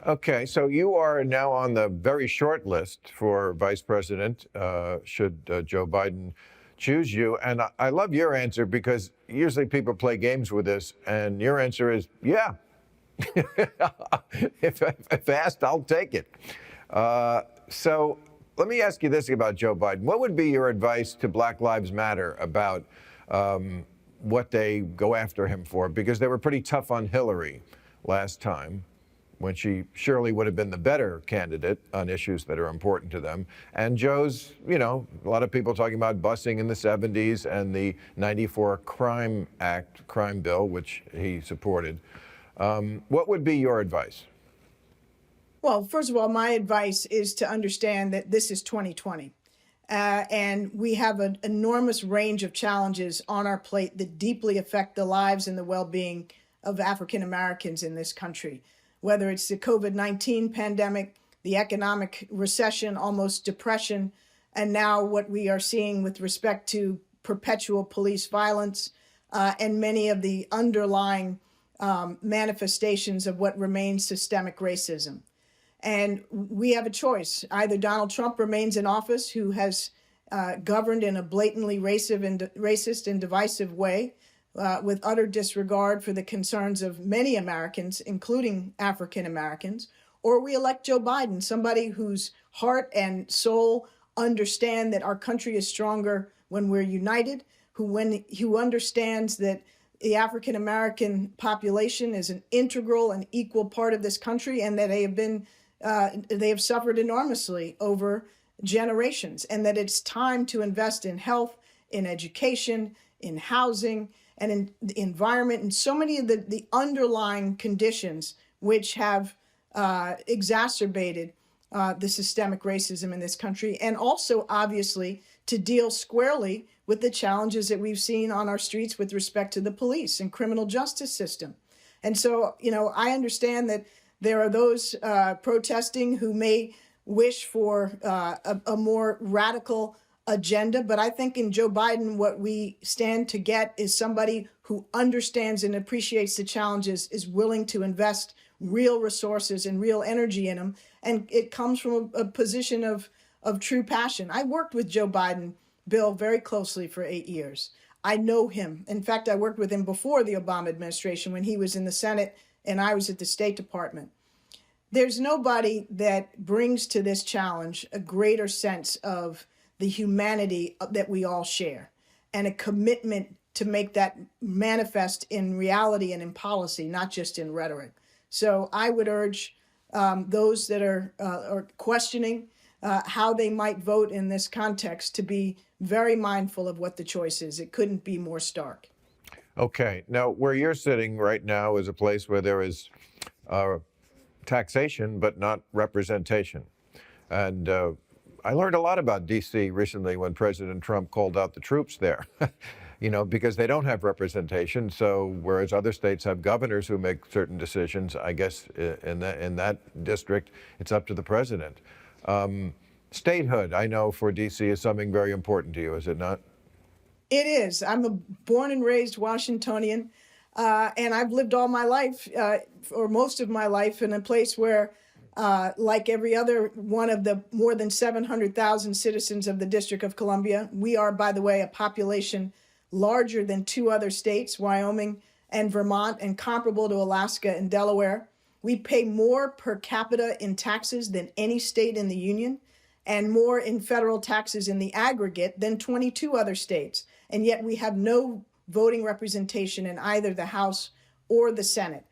Okay, so you are now on the very short list for vice president, should Joe Biden choose you. And I love your answer because usually people play games with this, and your answer is, yeah. if asked, I'll take it. So let me ask you this about Joe Biden. What would be your advice to Black Lives Matter about what they go after him for? Because they were pretty tough on Hillary last time, when she surely would have been the better candidate on issues that are important to them. And Joe's, a lot of people talking about busing in the 70s and the 94 crime bill, which he supported. What would be your advice? Well, first of all, my advice is to understand that this is 2020. And we have an enormous range of challenges on our plate that deeply affect the lives and the well-being of African Americans in this country. Whether it's the COVID-19 pandemic, the economic recession, almost depression, and now what we are seeing with respect to perpetual police violence, and many of the underlying manifestations of what remains systemic racism. And we have a choice. Either Donald Trump remains in office, who has governed in a blatantly racist and divisive way, with utter disregard for the concerns of many Americans, including African Americans, or we elect Joe Biden, somebody whose heart and soul understand that our country is stronger when we're united, who understands that the African American population is an integral and equal part of this country, and that they have suffered enormously over generations, and that it's time to invest in health, in education, in housing, and in the environment, and so many of the underlying conditions which have exacerbated the systemic racism in this country, and also, obviously, to deal squarely with the challenges that we've seen on our streets with respect to the police and criminal justice system. And so, I understand that there are those protesting who may wish for a more radical agenda, but I think in Joe Biden, what we stand to get is somebody who understands and appreciates the challenges, is willing to invest real resources and real energy in them, and it comes from a position of true passion. I worked with Joe Biden, Bill, very closely for 8 years. I know him. In fact, I worked with him before the Obama administration when he was in the Senate and I was at the State Department. There's nobody that brings to this challenge a greater sense of the humanity that we all share, and a commitment to make that manifest in reality and in policy, not just in rhetoric. So I would urge those that are questioning how they might vote in this context to be very mindful of what the choice is. It couldn't be more stark. Okay. Now, where you're sitting right now is a place where there is taxation, but not representation. And I learned a lot about D.C. recently when President Trump called out the troops there, because they don't have representation. So whereas other states have governors who make certain decisions, I guess in that district, it's up to the president. Statehood, I know for D.C. is something very important to you, is it not? It is. I'm a born and raised Washingtonian, and I've lived all my life, or most of my life, in a place where, like every other one of the more than 700,000 citizens of the District of Columbia, we are, by the way, a population larger than 2 other states, Wyoming and Vermont, and comparable to Alaska and Delaware. We pay more per capita in taxes than any state in the union, and more in federal taxes in the aggregate than 22 other states. And yet we have no voting representation in either the House or the Senate.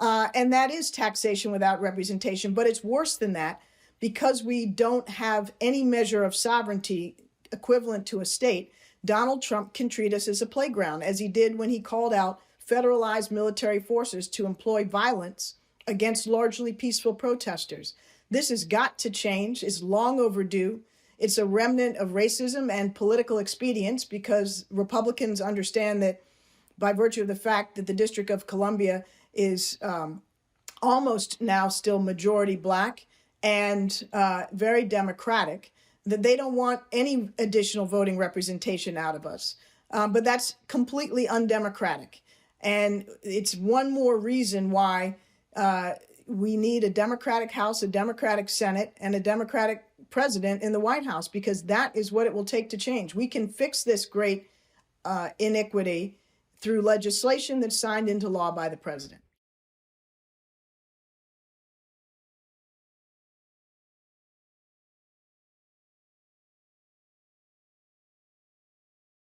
And that is taxation without representation, but it's worse than that, because we don't have any measure of sovereignty equivalent to a state. Donald Trump can treat us as a playground, as he did when he called out federalized military forces to employ violence against largely peaceful protesters. This has got to change. It's long overdue. It's a remnant of racism and political expedience, because Republicans understand that by virtue of the fact that the District of Columbia is almost now still majority Black and very Democratic, that they don't want any additional voting representation out of us. But that's completely undemocratic. And it's one more reason why we need a Democratic House, a Democratic Senate, and a Democratic president in the White House, because that is what it will take to change. We can fix this great iniquity through legislation that's signed into law by the president.